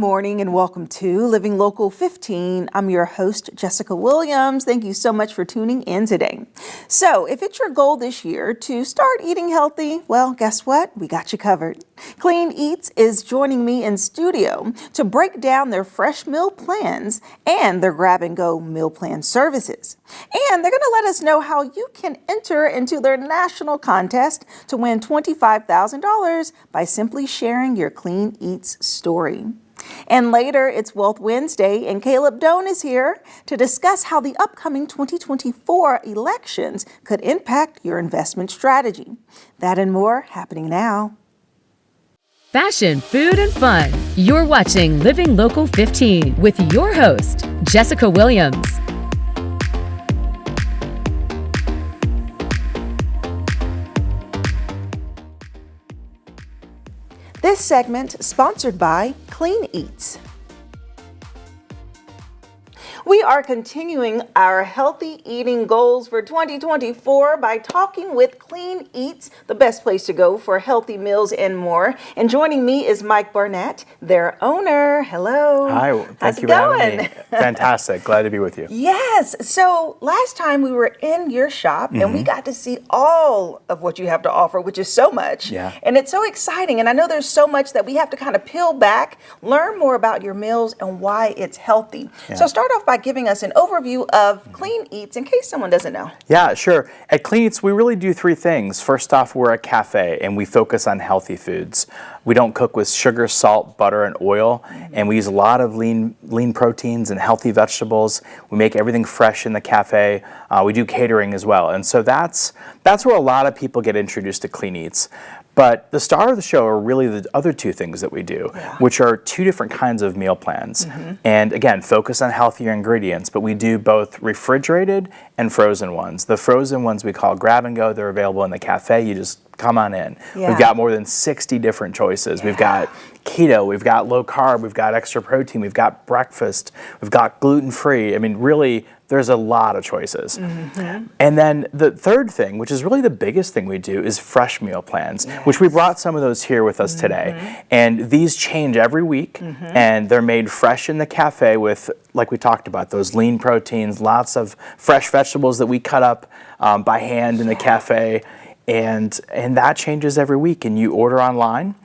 morning and welcome to Living Local 15. I'm your host, Jessica Williams. Thank you so much for tuning in today. So if it's your goal this year to start eating healthy, well, guess what? We got you covered. Clean Eatz is joining me in studio to break down their fresh meal plans and their grab-and-go meal plan services. And they're going to let us know how you can enter into their national contest to win $25,000 by simply sharing your Clean Eatz story. And later, it's Wealth Wednesday, and Caleb Doan is here to discuss how the upcoming 2024 elections could impact your investment strategy. That and more happening now. Fashion, food, and fun. You're watching Living Local 15 with your host, Jessica Williams. This segment sponsored by Clean Eatz. We are continuing our healthy eating goals for 2024 by talking with Clean Eatz, the best place to go for healthy meals and more. And joining me is Mike Barnett, their owner. Hello. Hi, thank you for having me. Fantastic. Glad to be with you. Yes. So last time we were in your shop and we got to see all of what you have to offer, which is so much. Yeah. And it's so exciting. And I know there's so much that we have to kind of peel back, learn more about your meals and why it's healthy. Yeah. So start off by giving us an overview of Clean Eatz in case someone doesn't know. Yeah, sure. At Clean Eatz, we really do three things. First off, we're a cafe and we focus on healthy foods. We don't cook with sugar, salt, butter, and oil, and we use a lot of lean proteins and healthy vegetables. We make everything fresh in the cafe. We do catering as well, and so that's where a lot of people get introduced to Clean Eatz. But the star of the show are really the other two things that we do, which are two different kinds of meal plans. And again, focus on healthier ingredients, but we do both refrigerated and frozen ones. The frozen ones we call grab and go. They're available in the cafe. You just come on in. We've got more than 60 different choices. We've got keto, we've got low carb, we've got extra protein, we've got breakfast, we've got gluten-free. I mean, really, there's a lot of choices. And then the third thing, which is really the biggest thing we do, is fresh meal plans, which we brought some of those here with us today. And these change every week, and they're made fresh in the cafe with, like we talked about, those lean proteins, lots of fresh vegetables that we cut up by hand in the cafe. And that changes every week, and you order online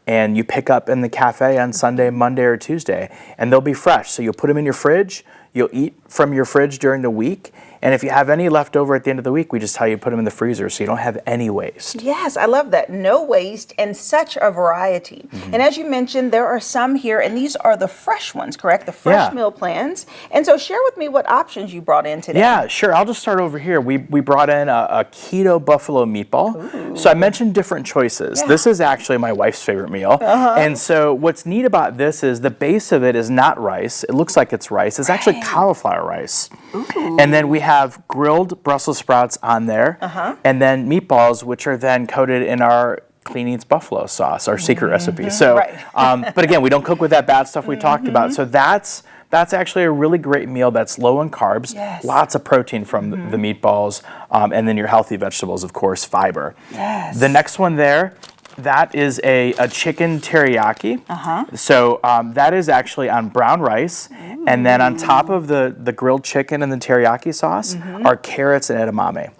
and you pick up in the cafe on Sunday, Monday, or Tuesday, and they'll be fresh. So you'll put them in your fridge, you'll eat from your fridge during the week, and if you have any left over at the end of the week, we just tell you to put them in the freezer so you don't have any waste. Yes, I love that. No waste and such a variety. And as you mentioned, there are some here, and these are the fresh ones, correct? The fresh meal plans. And so share with me what options you brought in today. Yeah, sure. I'll just start over here. We brought in a keto buffalo meatball. So I mentioned different choices. This is actually my wife's favorite meal. And so what's neat about this is the base of it is not rice. It looks like it's rice. It's actually cauliflower rice. And then we have grilled Brussels sprouts on there, and then meatballs, which are then coated in our Clean Eatz buffalo sauce, our secret recipe. So, but again, we don't cook with that bad stuff we talked about. So that's actually a really great meal that's low in carbs, lots of protein from the meatballs, and then your healthy vegetables, of course, fiber. The next one there, that is a chicken teriyaki. So that is actually on brown rice. And then on top of the grilled chicken and the teriyaki sauce are carrots and edamame.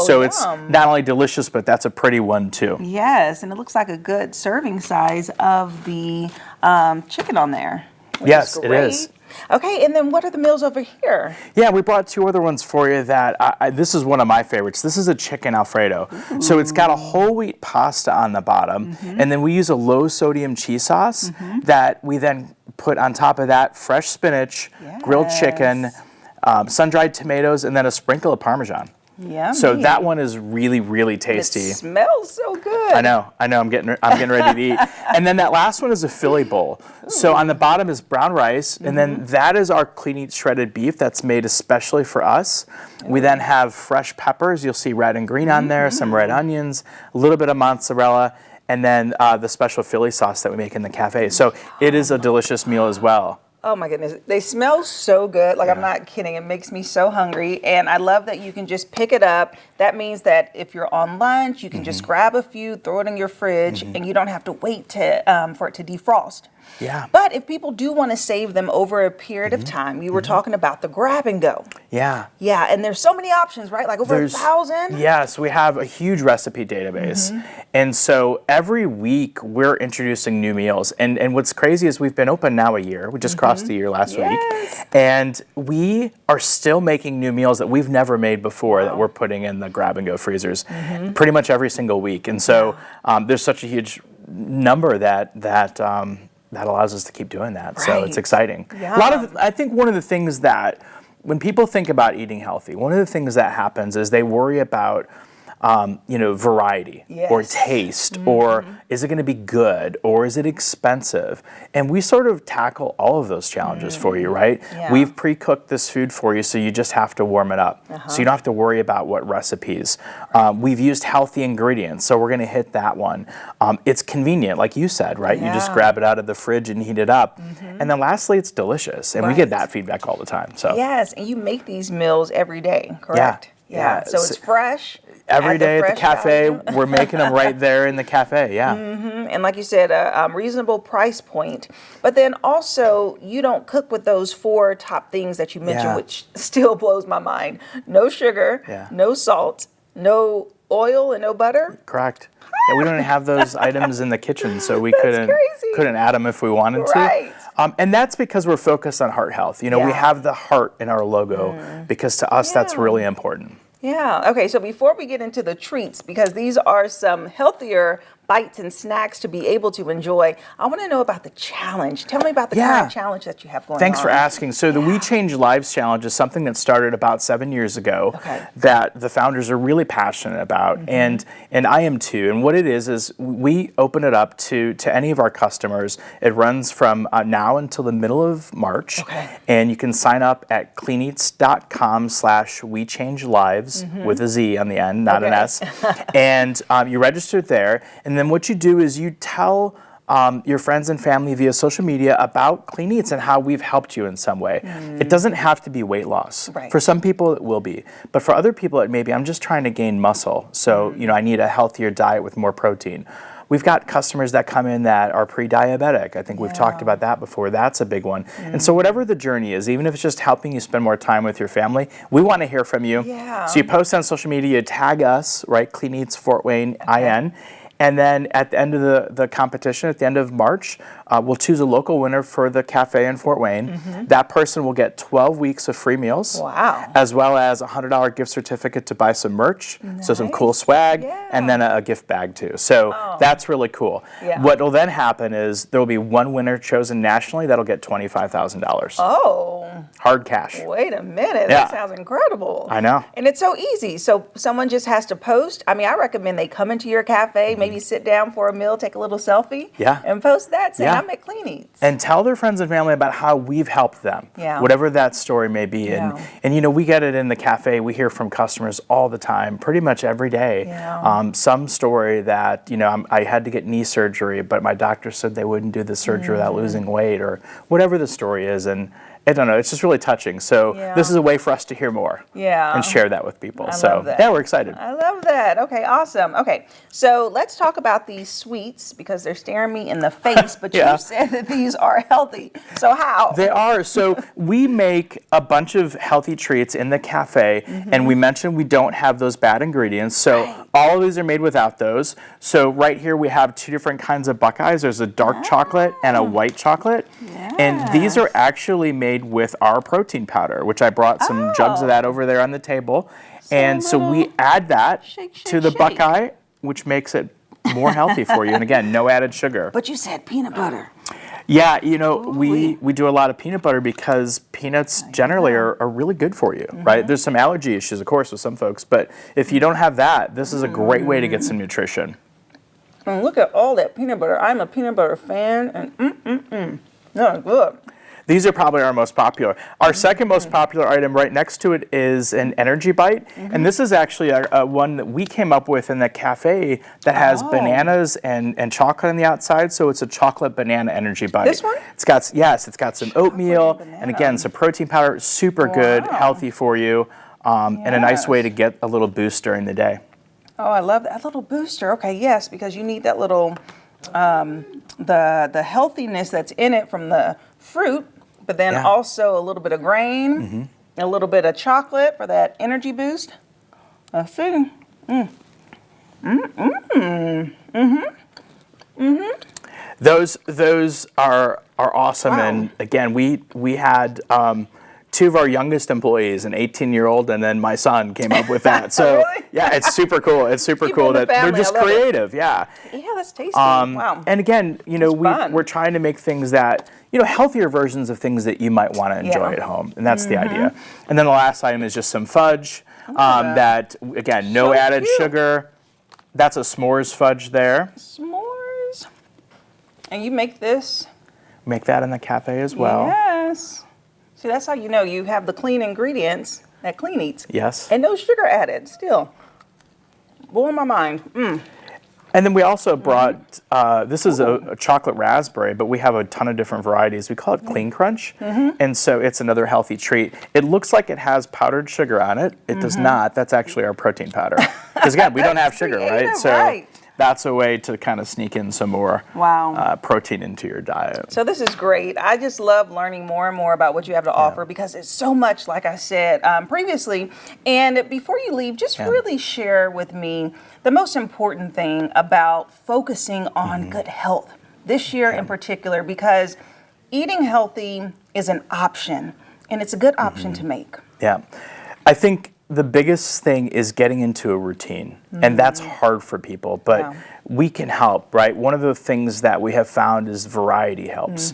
So it's not only delicious, but that's a pretty one too. Yes, and it looks like a good serving size of the chicken on there. Yes, it is. Okay, and then what are the meals over here? Yeah, we brought two other ones for you that, this is one of my favorites. This is a chicken Alfredo. So it's got a whole wheat pasta on the bottom, and then we use a low sodium cheese sauce that we then put on top of that fresh spinach, grilled chicken, sun-dried tomatoes, and then a sprinkle of Parmesan. Yummy. So that one is really, really tasty. It smells so good. I know. I'm getting ready to eat. And then that last one is a Philly bowl. So on the bottom is brown rice, and then that is our Clean Eatz shredded beef that's made especially for us. We then have fresh peppers. You'll see red and green on there, some red onions, a little bit of mozzarella, and then the special Philly sauce that we make in the cafe. So it is a delicious meal as well. Oh my goodness, they smell so good. Like, I'm not kidding. It makes me so hungry. And I love that you can just pick it up. That means that if you're on lunch, you can just grab a few, throw it in your fridge, and you don't have to wait to for it to defrost. Yeah. But if people do want to save them over a period of time, you were talking about the grab and go. Yeah. Yeah, and there's so many options, right? Like over 1,000? Yes, we have a huge recipe database. And so every week we're introducing new meals. And what's crazy is we've been open now a year. We just crossed the year last week. And we are still making new meals that we've never made before that we're putting in the grab and go freezers pretty much every single week. And so there's such a huge number that allows us to keep doing that. So it's exciting. Yeah. A lot of, I think one of the things that when people think about eating healthy, one of the things that happens is they worry about variety or taste, or is it going to be good, or is it expensive? And we sort of tackle all of those challenges for you, right? Yeah. We've pre-cooked this food for you, so you just have to warm it up. So you don't have to worry about what recipes. We've used healthy ingredients, so we're going to hit that one. It's convenient, like you said, right? You just grab it out of the fridge and heat it up. And then lastly, it's delicious, and we get that feedback all the time. So yes, and you make these meals every day, correct? Yeah. So it's fresh. Every day at the fresh cafe, value. we're making them right there in the cafe, And like you said, a reasonable price point. But then also, you don't cook with those 4 top things that you mentioned, which still blows my mind. No sugar, no salt, no oil, and no butter. Correct. Yeah, we don't have those items in the kitchen, so we couldn't add them if we wanted to. And that's because we're focused on heart health. We have the heart in our logo because to us that's really important. Yeah. Okay. So before we get into the treats, because these are some healthier bites and snacks to be able to enjoy, I want to know about the challenge. Tell me about the current challenge that you have going on. Thanks for asking. So the We Change Lives challenge is something that started about 7 years ago that the founders are really passionate about, and I am too. And what it is we open it up to any of our customers. It runs from now until the middle of March, and you can sign up at cleaneatz.com/We Change Lives with a Z on the end, not an S, and you register there. And then what you do is you tell your friends and family via social media about Clean Eatz and how we've helped you in some way. It doesn't have to be weight loss. For some people it will be, but for other people it may be, I'm just trying to gain muscle, so I need a healthier diet with more protein. We've got customers that come in that are pre-diabetic. I think we've talked about that before. That's a big one. And so whatever the journey is, even if it's just helping you spend more time with your family, we want to hear from you. So you post on social media, tag us, right? Clean Eatz Fort Wayne IN. And then at the end of the competition, at the end of March, we'll choose a local winner for the cafe in Fort Wayne. That person will get 12 weeks of free meals, as well as a $100 gift certificate to buy some merch, so some cool swag, and then a gift bag too. So that's really cool. What will then happen is there will be one winner chosen nationally that'll get $25,000. Oh. Hard cash. Wait a minute. That sounds incredible. I know. And it's so easy. So someone just has to post. I mean, I recommend they come into your cafe, maybe sit down for a meal, take a little selfie, and post that saying, I'm at Clean Eatz. And tell their friends and family about how we've helped them, whatever that story may be. And we get it in the cafe. We hear from customers all the time, pretty much every day. Some story that, I had to get knee surgery, but my doctor said they wouldn't do the surgery without losing weight, or whatever the story is. And I don't know, it's just really touching. So this is a way for us to hear more and share that with people. I love that. Yeah, we're excited. I love that. Okay, awesome. Okay, so let's talk about these sweets because they're staring me in the face, but you said that these are healthy. So how? They are. So we make a bunch of healthy treats in the cafe, and we mentioned we don't have those bad ingredients. So all of these are made without those. So right here we have 2 different kinds of Buckeyes. There's a dark chocolate and a white chocolate. And these are actually made with our protein powder, which I brought some jugs of that over there on the table. And so we add that to the Buckeye, which makes it more healthy for you. And again, no added sugar. But you said peanut butter. Yeah, we do a lot of peanut butter because peanuts generally are really good for you, right? There's some allergy issues, of course, with some folks, but if you don't have that, this is a great way to get some nutrition. And look at all that peanut butter. I'm a peanut butter fan, and no, good. These are probably our most popular. Our second most popular item right next to it is an energy bite. And this is actually a one that we came up with in the cafe that has bananas and chocolate on the outside. So it's a chocolate banana energy bite. This one? It's got some oatmeal and again, some protein powder. Super good, healthy for you, and a nice way to get a little boost during the day. Oh, I love that little booster. Okay, yes, because you need that little, the healthiness that's in it from the fruit, but then also a little bit of grain, a little bit of chocolate for that energy boost. Let's see. Those are awesome, and again, we had two of our youngest employees, an 18-year-old, and then my son came up with that. So Really? yeah, it's super cool. It's super Keep it cool in the that they're family. just I love it. creative. Yeah. Yeah, that's tasty. Wow. And again, fun. we're trying to make things that, healthier versions of things that you might want to enjoy at home. And that's the idea. And then the last item is just some fudge that, again, no So added cute. sugar. That's a s'mores fudge there. S'mores. And you make this? Make that in the cafe as well. Yes. See, that's how you know you have the clean ingredients at Clean Eatz. Yes. And no sugar added, still. Blowing my mind. And then we also brought, this is a chocolate raspberry, but we have a ton of different varieties. We call it Clean Crunch. And so it's another healthy treat. It looks like it has powdered sugar on it. It does not. That's actually our protein powder. Because again, we don't have sugar, right? So that's a way to kind of sneak in some more protein into your diet. So this is great. I just love learning more and more about what you have to offer because it's so much, like I said previously. And before you leave, just really share with me the most important thing about focusing on good health this year in particular, because eating healthy is an option, and it's a good option to make. Yeah. I think the biggest thing is getting into a routine, and that's hard for people, but we can help, right? One of the things that we have found is variety helps.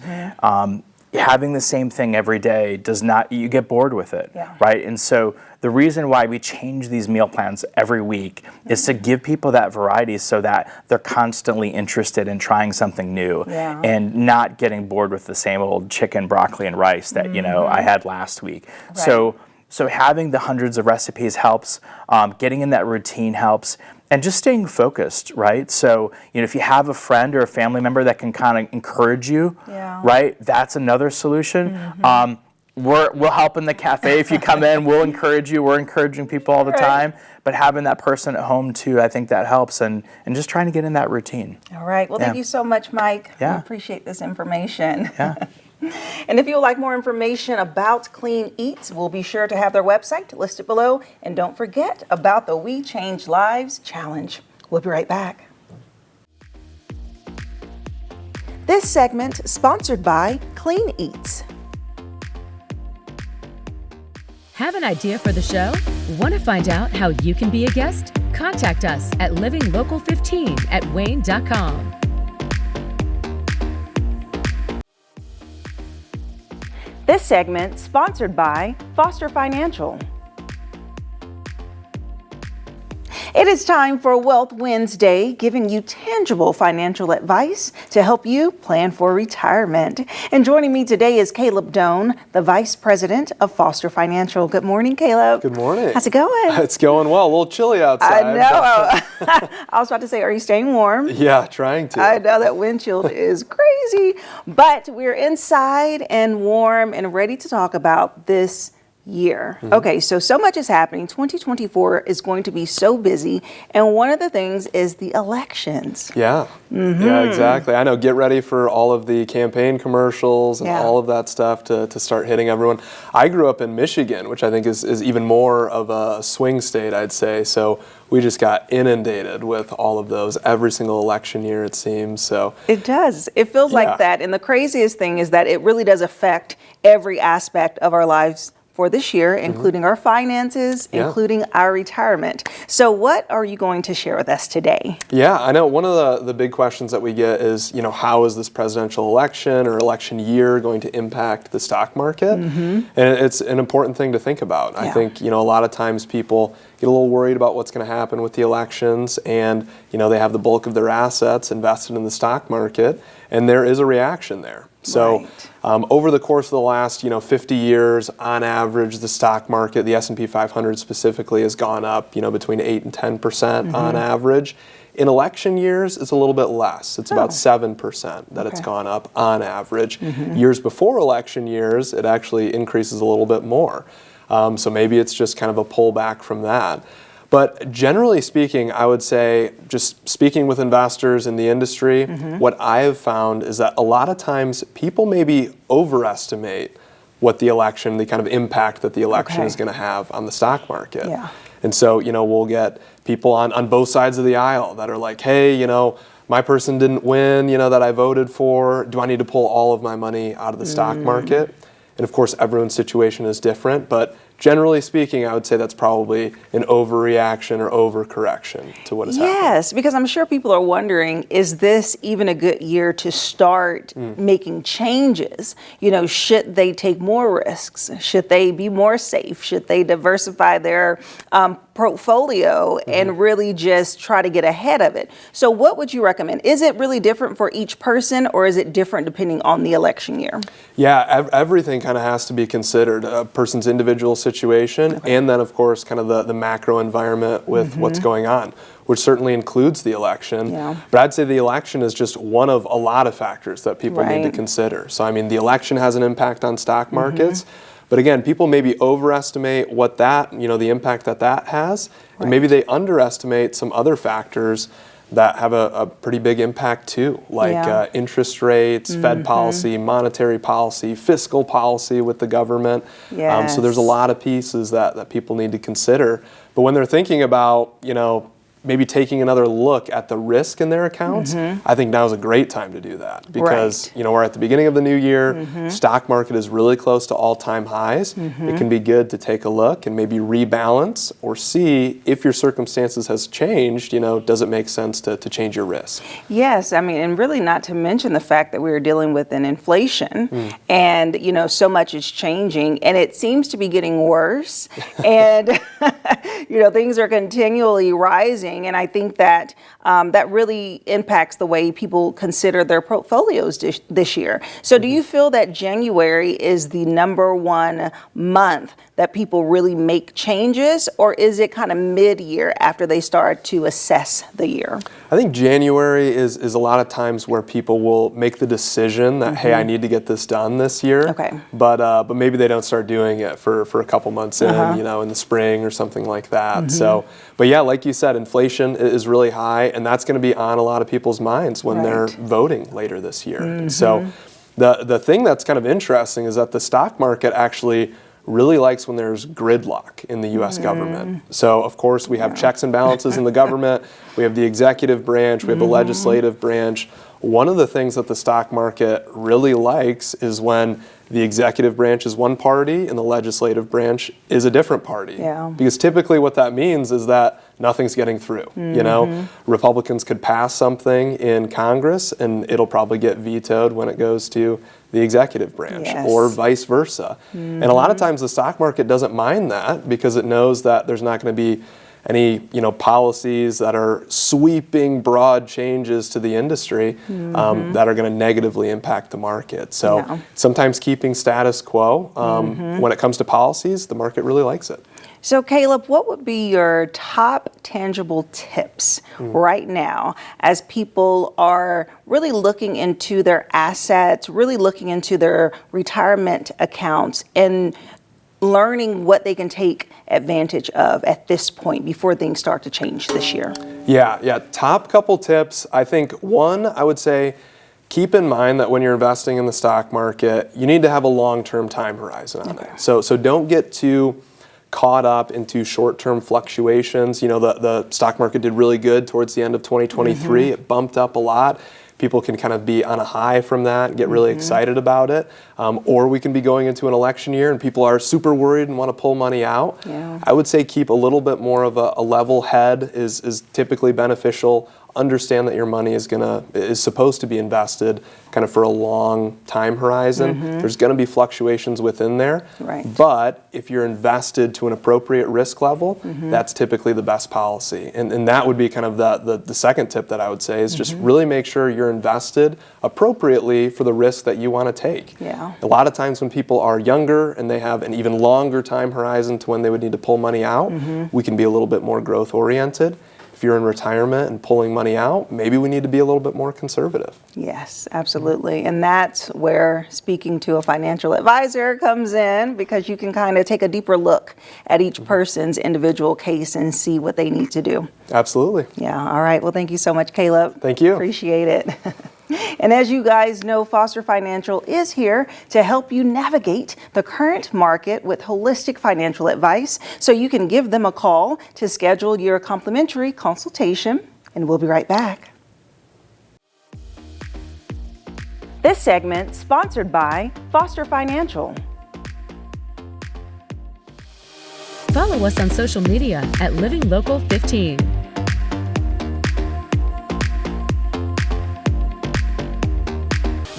Having the same thing every day does not, you get bored with it, right? And so the reason why we change these meal plans every week is to give people that variety so that they're constantly interested in trying something new and not getting bored with the same old chicken, broccoli, and rice that, I had last week. So having the hundreds of recipes helps, getting in that routine helps, and just staying focused, right? So, if you have a friend or a family member that can kind of encourage you, right, that's another solution. We'll help in the cafe if you come in. We'll encourage you. We're encouraging people all the time. But having that person at home too, I think that helps, and just trying to get in that routine. All right. Well, thank you so much, Mike. I appreciate this information. And if you would like more information about Clean Eatz, we'll be sure to have their website listed below. And don't forget about the We Change Lives Challenge. We'll be right back. This segment sponsored by Clean Eatz. Have an idea for the show? Want to find out how you can be a guest? Contact us at livinglocal15@wayne.com. This segment sponsored by Foster Financial. It is time for Wealth Wednesday, giving you tangible financial advice to help you plan for retirement. And joining me today is Caleb Doan, the Vice President of Foster Financial. Good morning, Caleb. Good morning. How's it going? It's going well. A little chilly outside. I know. I was about to say, are you staying warm? Yeah, trying to. I know that wind chill is crazy, but we're inside and warm and ready to talk about this year. Okay, so much is happening. 2024 is going to be so busy, and one of the things is the elections. Yeah, yeah, exactly. I know, get ready for all of the campaign commercials and all of that stuff to start hitting everyone. I grew up in Michigan, which I think is even more of a swing state, I'd say, so we just got inundated with all of those every single election year, it seems. So it does. It feels like that, and the craziest thing is that it really does affect every aspect of our lives for this year, including our finances, including our retirement. So what are you going to share with us today? Yeah, I know one of the big questions that we get is, how is this presidential election or election year going to impact the stock market? And it's an important thing to think about. I think, a lot of times people get a little worried about what's going to happen with the elections, and, they have the bulk of their assets invested in the stock market, and there is a reaction there. So Right. over the course of the last 50 years, on average, the stock market, the S&P 500 specifically, has gone up between 8 and 10% on average. In election years, it's a little bit less. It's about 7% that it's gone up on average. Years before election years, it actually increases a little bit more. So maybe it's just kind of a pullback from that. But generally speaking, I would say, just speaking with investors in the industry, what I have found is that a lot of times people maybe overestimate what the election, the kind of impact that the election is going to have on the stock market. Yeah. And so, we'll get people on both sides of the aisle that are like, hey, my person didn't win, that I voted for. Do I need to pull all of my money out of the stock market? And of course, everyone's situation is different, but generally speaking, I would say that's probably an overreaction or overcorrection to what has happened. Yes, because I'm sure people are wondering, is this even a good year to start making changes? Should they take more risks? Should they be more safe? Should they diversify their portfolio and really just try to get ahead of it? So what would you recommend? Is it really different for each person, or is it different depending on the election year? Yeah, everything kind of has to be considered, a person's individual situation, and then of course kind of the macro environment with what's going on, which certainly includes the election. Yeah. But I'd say the election is just one of a lot of factors that people need to consider. So the election has an impact on stock markets, but again, people maybe overestimate what that, the impact that has, and maybe they underestimate some other factors that have a pretty big impact too, like interest rates, Fed policy, monetary policy, fiscal policy with the government. So there's a lot of pieces that people need to consider. But when they're thinking about, maybe taking another look at the risk in their accounts, I think now is a great time to do that because we're at the beginning of the new year, stock market is really close to all-time highs. It can be good to take a look and maybe rebalance or see if your circumstances has changed, does it make sense to change your risk? Yes, and really not to mention the fact that we're dealing with an inflation and, so much is changing and it seems to be getting worse and, things are continually rising. And I think that that really impacts the way people consider their portfolios this year. So do you feel that January is the number one month that people really make changes, or is it kind of mid-year after they start to assess the year? I think January is a lot of times where people will make the decision that, hey, I need to get this done this year. Okay. But maybe they don't start doing it for a couple months in the spring or something like that. So, but yeah, like you said, inflation is really high, and that's going to be on a lot of people's minds when they're voting later this year. So the thing that's kind of interesting is that the stock market actually really likes when there's gridlock in the U.S. government. So, of course, we have checks and balances in the government. We have the executive branch. We have the legislative branch. One of the things that the stock market really likes is when the executive branch is one party and the legislative branch is a different party. Yeah. Because typically what that means is that nothing's getting through. Republicans could pass something in Congress and it'll probably get vetoed when it goes to the executive branch or vice versa. And a lot of times the stock market doesn't mind that because it knows that there's not going to be any policies that are sweeping broad changes to the industry that are going to negatively impact the market. So sometimes keeping status quo when it comes to policies, the market really likes it. So Caleb, what would be your top tangible tips right now as people are really looking into their assets, really looking into their retirement accounts and learning what they can take advantage of at this point before things start to change this year? Yeah. Top couple tips. I think one, I would say, keep in mind that when you're investing in the stock market, you need to have a long-term time horizon on it. So don't get too caught up into short-term fluctuations. The stock market did really good towards the end of 2023. It bumped up a lot. People can kind of be on a high from that and get really excited about it. Or we can be going into an election year and people are super worried and want to pull money out. I would say keep a little bit more of a level head is typically beneficial understand that your money is supposed to be invested kind of for a long time horizon. There's going to be fluctuations within there. Right. But if you're invested to an appropriate risk level, that's typically the best policy. And that would be kind of the second tip that I would say is just really make sure you're invested appropriately for the risk that you want to take. Yeah. A lot of times when people are younger and they have an even longer time horizon to when they would need to pull money out, we can be a little bit more growth oriented. If you're in retirement and pulling money out, maybe we need to be a little bit more conservative. Yes, absolutely. And that's where speaking to a financial advisor comes in, because you can kind of take a deeper look at each person's individual case and see what they need to do. Absolutely. Yeah. All right. Well, thank you so much, Caleb. Thank you. Appreciate it. And as you guys know, Foster Financial is here to help you navigate the current market with holistic financial advice. So you can give them a call to schedule your complimentary consultation, and we'll be right back. This segment sponsored by Foster Financial. Follow us on social media at Living Local 15.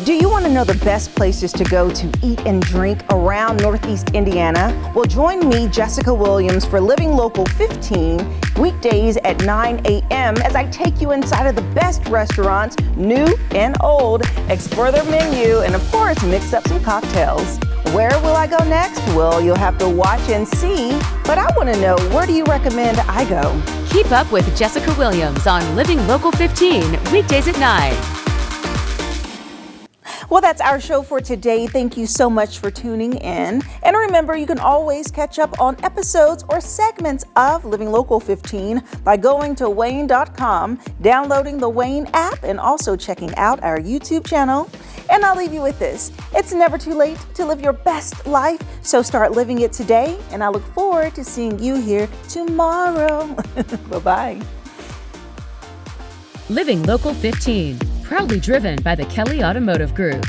Do you want to know the best places to go to eat and drink around Northeast Indiana? Well, join me, Jessica Williams, for Living Local 15, weekdays at 9 a.m. as I take you inside of the best restaurants, new and old, explore their menu, and of course, mix up some cocktails. Where will I go next? Well, you'll have to watch and see, but I want to know, where do you recommend I go? Keep up with Jessica Williams on Living Local 15, weekdays at 9. Well, that's our show for today. Thank you so much for tuning in. And remember, you can always catch up on episodes or segments of Living Local 15 by going to WANE.com, downloading the WANE app, and also checking out our YouTube channel. And I'll leave you with this. It's never too late to live your best life, so start living it today. And I look forward to seeing you here tomorrow. Bye-bye. Living Local 15, proudly driven by the Kelly Automotive Group.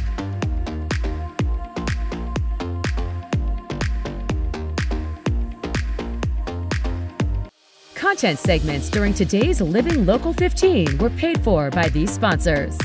Content segments during today's Living Local 15 were paid for by these sponsors.